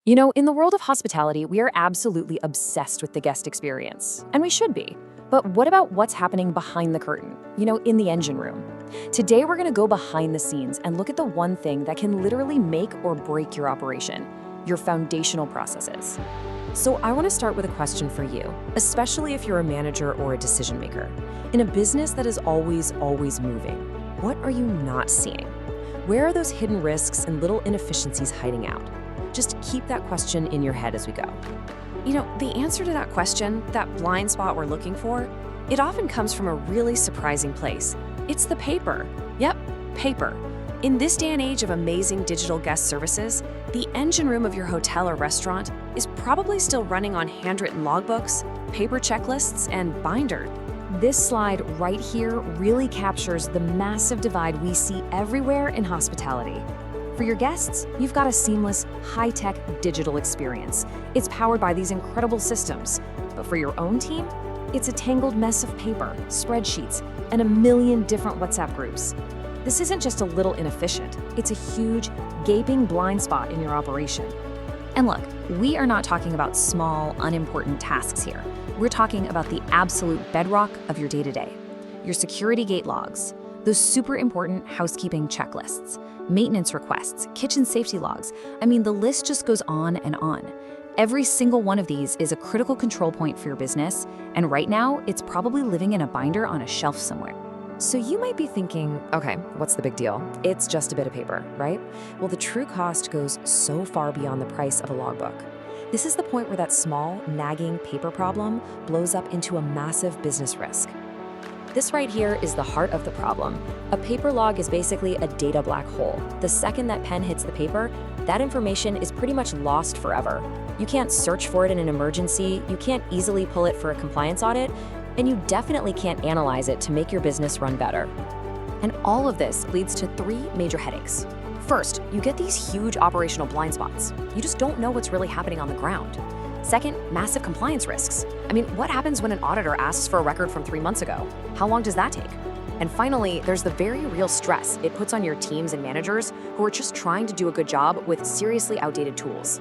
In the world of hospitality, we are absolutely obsessed with the guest experience, and we should be. But what about what's happening behind the curtain, in the engine room? Today, we're going to go behind the scenes and look at the one thing that can literally make or break your operation, your foundational processes. So I want to start with a question for you, especially if you're a manager or a decision maker. In a business that is always moving, what are you not seeing? Where are those hidden risks and little inefficiencies hiding out? Just keep that question in your head as we go. The answer to that question, that blind spot we're looking for, it often comes from a really surprising place. It's the paper. Yep, paper. In this day and age of amazing digital guest services, the engine room of your hotel or restaurant is probably still running on handwritten logbooks, paper checklists, and binders. This slide right here really captures the massive divide we see everywhere in hospitality. For your guests, you've got a seamless, high-tech digital experience. It's powered by these incredible systems. But for your own team, it's a tangled mess of paper, spreadsheets, and a million different WhatsApp groups. This isn't just a little inefficient. It's a huge, gaping blind spot in your operation. And look, we are not talking about small, unimportant tasks here. We're talking about the absolute bedrock of your day-to-day. Your security gate logs, those super important housekeeping checklists, maintenance requests, kitchen safety logs. The list just goes on and on. Every single one of these is a critical control point for your business, and right now, it's probably living in a binder on a shelf somewhere. So you might be thinking, okay, what's the big deal? It's just a bit of paper, right? Well, the true cost goes so far beyond the price of a logbook. This is the point where that small, nagging paper problem blows up into a massive business risk. This right here is the heart of the problem. A paper log is basically a data black hole. The second that pen hits the paper, that information is pretty much lost forever. You can't search for it in an emergency, you can't easily pull it for a compliance audit, and you definitely can't analyze it to make your business run better. And all of this leads to three major headaches. First, you get these huge operational blind spots. You just don't know what's really happening on the ground. Second, massive compliance risks. What happens when an auditor asks for a record from 3 months ago? How long does that take? And finally, there's the very real stress it puts on your teams and managers who are just trying to do a good job with seriously outdated tools.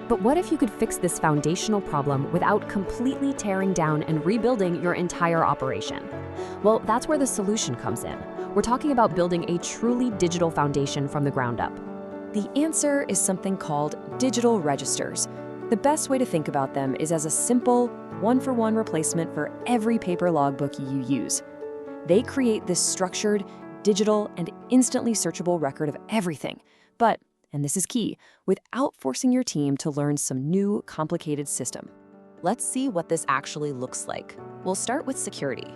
But what if you could fix this foundational problem without completely tearing down and rebuilding your entire operation? Well, that's where the solution comes in. We're talking about building a truly digital foundation from the ground up. The answer is something called digital registers. The best way to think about them is as a simple, one-for-one replacement for every paper logbook you use. They create this structured, digital, and instantly searchable record of everything. But, and this is key, without forcing your team to learn some new, complicated system. Let's see what this actually looks like. We'll start with security.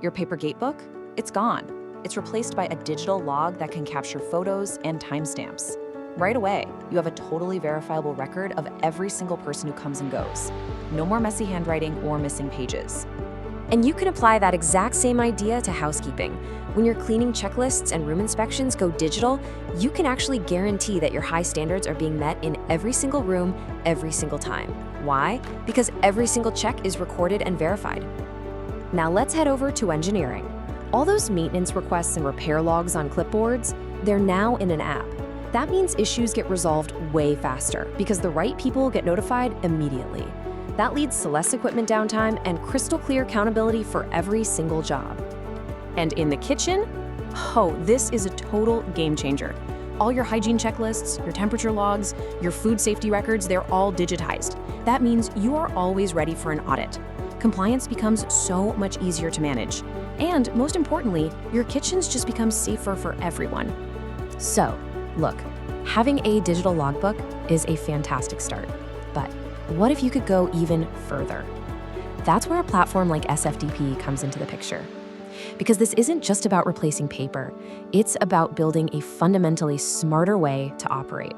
Your paper gatebook? It's gone. It's replaced by a digital log that can capture photos and timestamps. Right away, you have a totally verifiable record of every single person who comes and goes. No more messy handwriting or missing pages. And you can apply that exact same idea to housekeeping. When your cleaning checklists and room inspections go digital, you can actually guarantee that your high standards are being met in every single room, every single time. Why? Because every single check is recorded and verified. Now let's head over to engineering. All those maintenance requests and repair logs on clipboards, they're now in an app. That means issues get resolved way faster because the right people get notified immediately. That leads to less equipment downtime and crystal clear accountability for every single job. And in the kitchen, this is a total game changer. All your hygiene checklists, your temperature logs, your food safety records, they're all digitized. That means you are always ready for an audit. Compliance becomes so much easier to manage. And most importantly, your kitchens just become safer for everyone. So, look, having a digital logbook is a fantastic start, but what if you could go even further? That's where a platform like SFDP comes into the picture. Because this isn't just about replacing paper, it's about building a fundamentally smarter way to operate.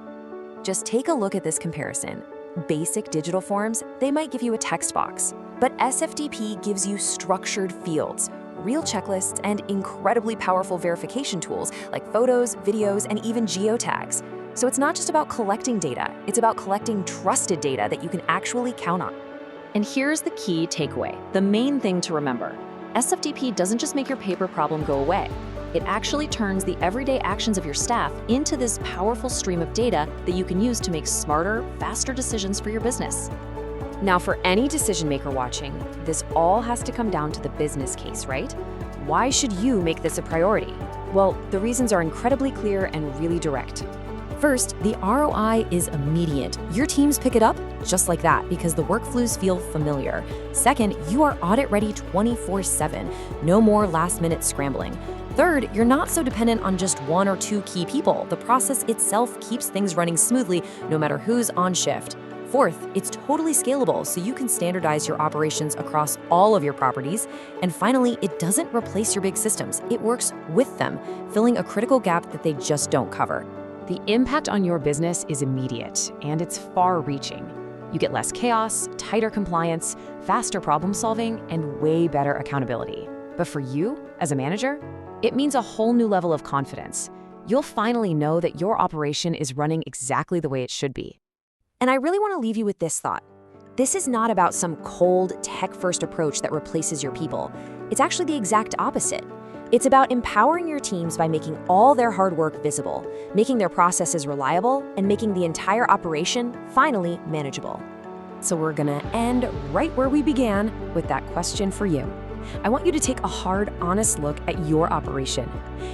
Just take a look at this comparison. Basic digital forms, they might give you a text box, but SFDP gives you structured fields, real checklists, and incredibly powerful verification tools like photos, videos, and even geo-tags. So it's not just about collecting data, it's about collecting trusted data that you can actually count on. And here's the key takeaway, the main thing to remember. SFDP doesn't just make your paper problem go away. It actually turns the everyday actions of your staff into this powerful stream of data that you can use to make smarter, faster decisions for your business. Now, for any decision maker watching, this all has to come down to the business case, right? Why should you make this a priority? Well, the reasons are incredibly clear and really direct. First, the ROI is immediate. Your teams pick it up just like that because the workflows feel familiar. Second, you are audit ready 24/7. No more last-minute scrambling. Third, you're not so dependent on just one or two key people. The process itself keeps things running smoothly no matter who's on shift. Fourth, it's totally scalable, so you can standardize your operations across all of your properties. And finally, it doesn't replace your big systems. It works with them, filling a critical gap that they just don't cover. The impact on your business is immediate, and it's far-reaching. You get less chaos, tighter compliance, faster problem-solving, and way better accountability. But for you, as a manager, it means a whole new level of confidence. You'll finally know that your operation is running exactly the way it should be. And I really want to leave you with this thought. This is not about some cold, tech-first approach that replaces your people. It's actually the exact opposite. It's about empowering your teams by making all their hard work visible, making their processes reliable, and making the entire operation finally manageable. So we're gonna end right where we began with that question for you. I want you to take a hard, honest look at your operation.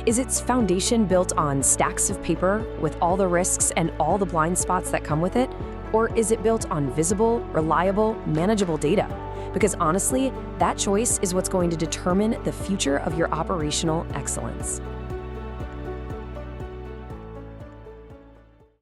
Is its foundation built on stacks of paper with all the risks and all the blind spots that come with it? Or is it built on visible, reliable, manageable data? Because honestly, that choice is what's going to determine the future of your operational excellence.